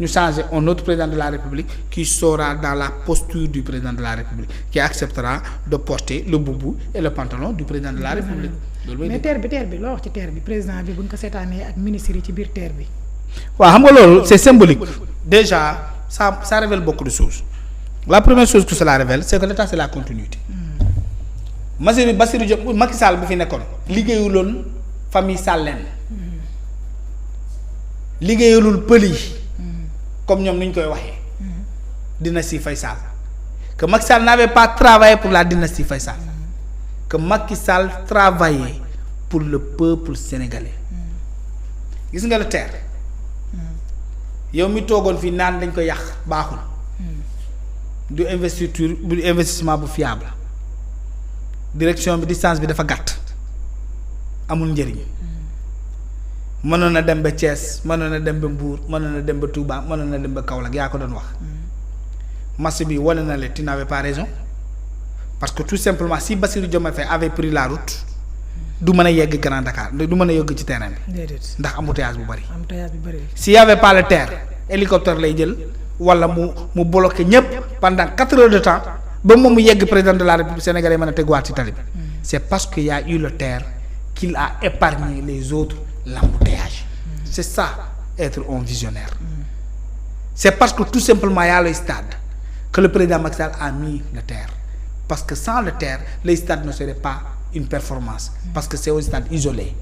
nous changer un autre président de la République qui sera dans la posture du président de la République, qui acceptera de porter le boubou et le pantalon du président de la République. mais terre bi loo wax ci terre bi président bi bu ñu ko seetaanee ak ministre yi ci biir terre bi. waaw xam nga loolu c'est symbolique. Déjà ça révèle beaucoup de choses. La première chose que cela révèle c'est que l'État c'est la continuité. Bassirou Diop Macky Sall bu fi nekkoon liggéeyuloon famille Sallène. liggéeyalul pël yi comme ñoom ni ñu koy waxee dynastie Faye Sall que Macky Sall n'avait pas travaillé pour la dynastie Faye Sall que Macky Sall travaillait pour le peuple sénégalais gis nga la terre yow mi toogoon fii naan dañ ko yàq baaxul du investissement bu fiable direction bi distance bi dafa gàtt amul njëriñ mënoon na dem ba Thiès mënoon na dem ba Mbour mënoon na dem ba Touba mënoon na dem ba Kaolack yaa ko doon wax match bi wane na le tu n'avais pas raison parce que tout simplement si Bassirou Diomaye Faye avait pris la route du mën a yegg Grand Dakar du mën a yegg ci terrain bi ndax embouteillage bu bari s'il y avait pas le terre hélicoptère lay jël wala mu bloqué ñëpp pendant 4 heures de temps ba moom mu yegg président de la République sénégalaise mën a teguwaat ci tali bi c'est parce que y a eu le terre qu'il a épargné les autres l'embouteillage. C'est ça être un visionnaire. C'est parce que tout simplement il y a le stade que le président Macky Sall a mis le terre. Parce que sans le terre, le stade ne serait pas une performance. Parce que c'est un stade isolé.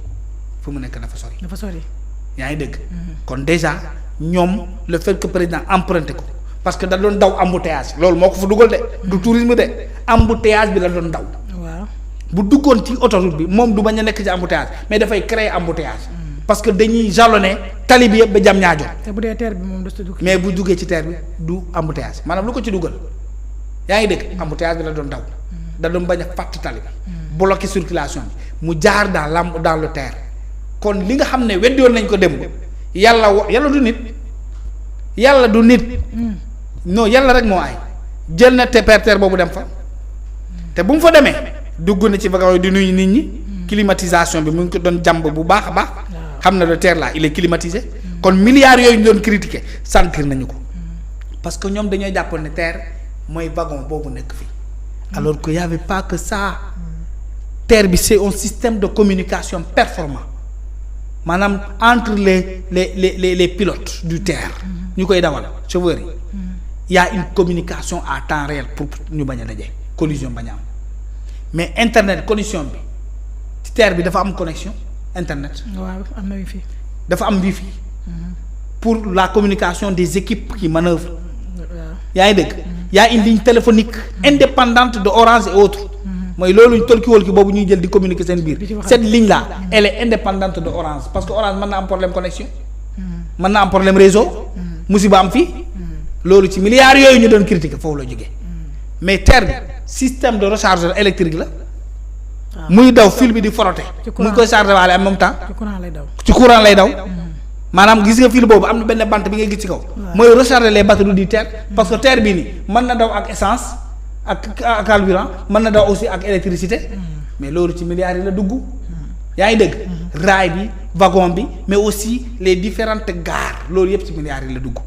Fu mu nekk dafa sori. yaa ngi dégg. kon déjà ñoom le fait que président emprunté ko parce que da doon daw embouteillage loolu moo ko fa dugal de. du tourisme de embouteillage bi la doon daw. waaw bu duggoon ci autoroute bi moom du bañ a nekk ci embouteillage mais dafay créer embouteillage. parce que dañuy jalonné tali bi yëpp ba jam ñaajo. te bu dee terre bi moom du dugg. mais bu duggee ci terre bi du embouteillage maanaam lu ko ci dugal yaa ngi dégg embouteillage bi la doon daw. da doon bañ a fàtt tali bi. bloquer circulation bi mu jaar dans le terre kon li nga xam ne weddi woon nañ ko démb yàlla du nit yàlla du nit. non yàlla rek moo ay jël na terre boobu dem fa te bu mu fa demee dugg na ci vague di nuyu nit ñi. climatisation bi mu ngi ko doon jàmb bu baax a baax. xam na le terre là il est climatisé. kon milliards yooyu ñu doon critiquer sentir nañu ko. parce que ñoom dañoo jàppoon ne terre mooy wagon boobu nekk fii. alors que y avait pas que ça. terre bi c'est un système de communication performant maanaam entre les pilotes du terre. ñu koy dawal chauffeurs yi. y a une communication à temps réel pour ñu bañ a daje collision bañ a am mais internet connexion bi. terre bi dafa am connexion internet. waaw am na wifi. dafa am wifi. pour la communication des équipes qui manœuvrent. yaa ngi dégg. y a une ligne téléphonique indépendante de Orange et autres. mooy loolu ñu tolkiwol ki boobu ñuy jël di communiquer seen biir. cette ligne là elle est indépendante de Orange parce que Orange mën na am problème connexion. mën na am problème réseau. musiba am fii. loolu ci milliards yooyu ñu doon critiquer foofu la jógee. mais terre bi système de recharge électrique la. muy daw fil bi di frotter. muy koy chargé waale en même temps. ci courant lay daw. maanaam gis nga fil boobu am na benn bant bi ngay gis ci kaw. mooy recharger les batteries du terre. parce que terre bii nii mën na daw ak essence ak carburant mën na daw aussi ak électricité. mais loolu ci milliards yi la dugg. yaa ngi dégg. raay bi wagon bi mais aussi les différentes gares loolu yëpp ci milliards yi la dugg.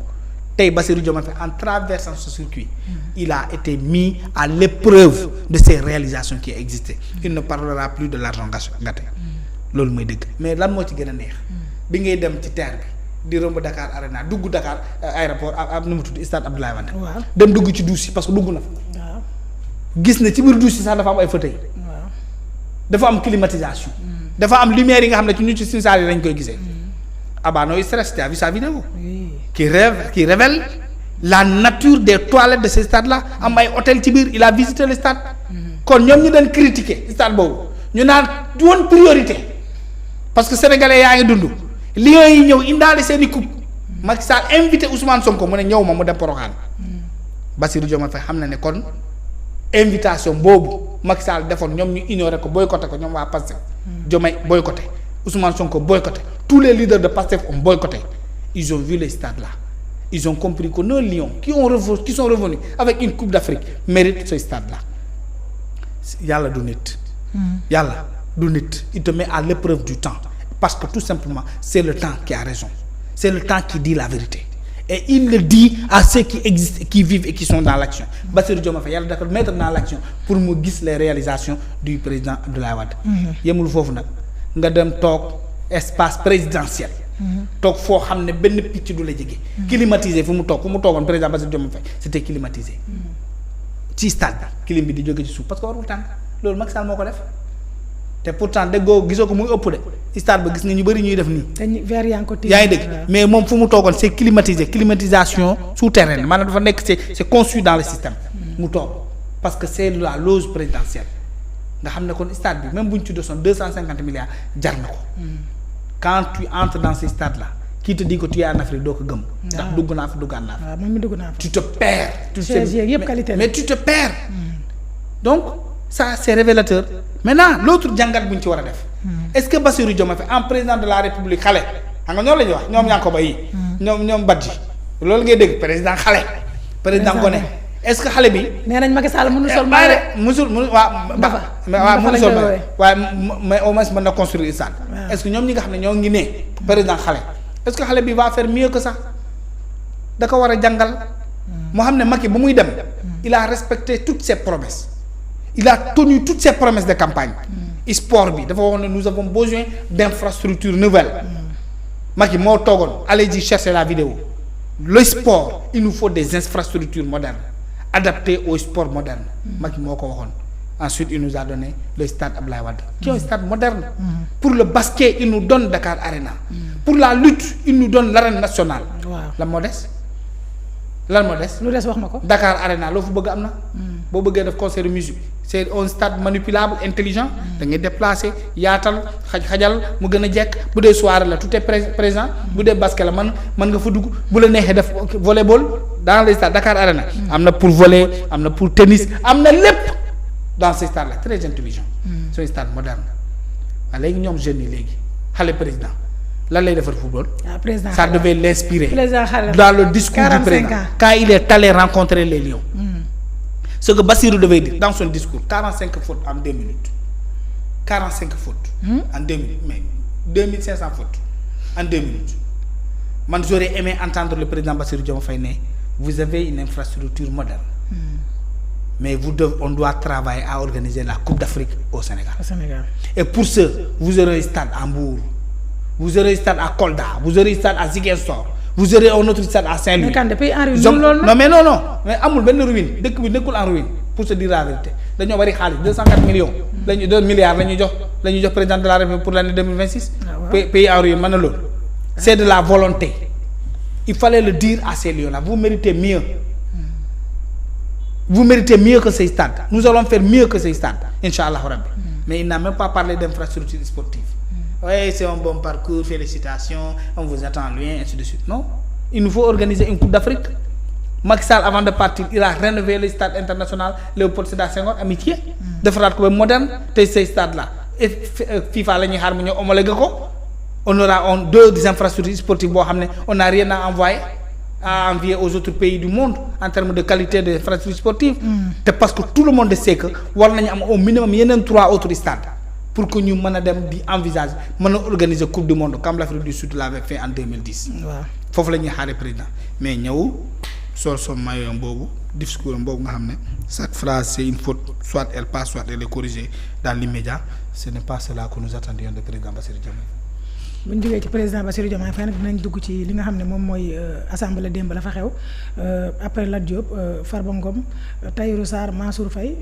tey Bassirou Diomaye Faye en traversant ce circuit il a été mis à l'épreuve de ces réalisations qui existaient il ne parlera plus de l'argent gâté loolu mooy dëgg mais lan moo ci gën a neex bi ngay dem ci terre bi di romb Dakar Arena dugg Dakar aéroport ak nu mu tudd stade Abdoulaye Wade dem dugg ci douche yi parce que dugg na fa gis na ci biir douche yi sax dafa am ay fauteuil dafa am climatisation dafa am lumière yi nga xam ne ci ñu ci suñu saal yi lañ koy gisee Abano stress tu as vu sa vidéo qui révèle la nature des toilettes de ces stades là am ay hôtel ci biir il a visité le stade kon ñoom ñu doon critiquer stade boobu ñu naan du woon priorité parce que sénégalais yaa ngi dund Lions yi ñëw indaale seen i coupe Macky Sall invité Ousmane Sonko mu ne ñëw ma mu dem Porokhane Bassirou Diomaye Faye xam na ne kon invitation boobu Macky Sall defoon ñoom ñu ignoré ko boycotté ko ñoom waa Pastef Diomaye boycotté Ousmane Sonko boycotté tous les leaders de Pastef ont boycotté ils ont vu les stades là ils ont compris que nos Lions qui sont revenus avec une coupe d'Afrique méritent ce stade là yàlla du nit. yàlla du nit il te met à l'épreuve du temps parce que tout simplement c'est le temps qui a raison c'est le temps qui dit la vérité et il le dit à ceux qui existent qui vivent et qui sont dans l'action Bassirou Diomaye Faye yàlla dafa mettre dans l'action pour mu gis les réalisations du président Abdoulaye Wade. yemul foofu nag nga dem toog espace présidentiel. toog foo xam ne benn picc du la jege. climatisé fu mu toogoon président Bassirou Diomaye Faye c'était climatisé. ci stade bi clim bi di jóge ci suuf parce que warul tàng loolu Macky Sall moo ko def te pourtant gisoo ko muy ëpp de stade ba gis nga ñu bëri ñuy def nii. dañuy verre yaa ngi ko yaa ngi dégg mais moom fu mu toogoon c'est climatisé climatisation souterraine maanaam dafa nekk c'est conçu dans le système. mu toog parce que c'est la loge présidentielle nga xam ne kon stade bi même bu ñu ci desoon 250 milliards jar na ko. quand tu entres dans ces stades là. qui te dit que tu es en Afrique doo ko gëm. ndax dugg naa fa duggaan naa fa. waaw moom mi dugg naa fa. tu te perds. yëpp qualité la mais tu te perds. donc ça c'est révélateur maintenant l'autre jàngat bu ñu ci war a def. est-ce que Bassirou Diomaye Faye en président de la République xale xam nga ñoom la ñuy wax ñoom Yankoba yi. ñoom Badji loolu ngay dégg président xale. président gone est-ce que xale bi. nee nañ Macky Sall mënul sol mënul sol waaye mais au moins mën na construire stade. est-ce que ñoom ñi nga xam ne ñoo ngi ne président xale. est-ce que xale bi va faire mieux que ça da ko war a jàngal moo xam ne Macky ba muy dem il a respecté toutes ses promesses il a tenu toutes ses promesses de campagne sport bi dafa wax ne nous avons besoin d'infrastructures nouvelles Macky moo toogoon allez-y chercher la vidéo le sport il nous faut des infrastructures modernes adaptées au sport moderne Macky moo ko waxoon ensuite il nous a donné le stade Abdoulaye Wade qui est un stade moderne pour le basket il nous donne Dakar Arena pour la lutte il nous donne l'arène nationale lan moo des lu des wax ma ko Dakar Arena loo fa bëgg am na boo bëggee def concert de musique c'est un stade manipulable intelligent da ngay déplacer yaatal xajal mu gën a jekk bu dee soirée la tout est présent bu dee basket la mën nga fa dugg bu la neexee def volleyball dans les stades Dakar Arena am na pour volley am na pour tennis am na lépp dans ces stades là très intelligent c'est un stade moderne waaye léegi ñoom jeunes yi léegi xale président lan lay defar football ça devait l'inspirer dans le discours du président quand il est allé rencontrer les lions ce que Bassirou devait dire dans son discours 45 fautes en 2 minutes 45 fautes en 2 minutes mais 2500 fautes en 2 minutes man j'aurais aimé entendre le président Bassirou Diomaye Faye ne vous avez une infrastructure moderne mais on doit travailler à organiser la Coupe d'Afrique au Sénégal. Et pour ce, vous aurez un stade à Mbour, vous aurez un stade à Kolda, vous aurez un stade à Ziguinchor, vous aurez un autre stade à Saint-Louis. Mais quand des pays en ruine, non, mais amul benn ruine, dëkk bi nekkul en ruine pour se dire la vérité. dañoo bari xaalis 204 millions. 2 milliards la ñuy jox président de la République pour l'année 2026. Pays en ruine mën na loolu. C'est de la volonté. Il fallait le dire à ces lions-là, vous méritez mieux. Vous méritez mieux que ces stades. Nous allons faire mieux que ces stades, Inch'Allah Rabbi. Mais il n'a même pas parlé d'infrastructures sportives. Oui, c'est un bon parcours, félicitations, on vous attend loin, ainsi de suite. Non, il nous faut organiser une Coupe d'Afrique. Macky Sall, avant de partir, il a rénové le stade international Léopold Sédar Senghor, Amitié, de faire comme moderne, ces stades-là. Et FIFA, on aura 2 infrastructures sportives, on n'a rien à envier aux autres pays du monde en termes de qualité des infrastructures sportives. C'est parce que tout le monde sait que war nañu am au minimum 3 autres stades pour que ñu mën a dem di envisager mën a organiser coupe du monde comme l'Afrique du Sud l'avait fait en 2010. waaw foofu la ñuy xaaree président mais ñëw sol son maillot boobu discours boobu nga xam ne chaque phrase c'est une faute soit elle passe soit elle est corrigée dans l'immédiat ce n'est pas cela que nous attendions de président Bassirou Diomaye. bu ñu jógee ci président Bassirou Diomaye Faye nag dinañ dugg ci li nga xam ne moom mooy assemblée démb la fa xew après Lat Diop Farba Ngom Tahirou Sarr Mansour Faye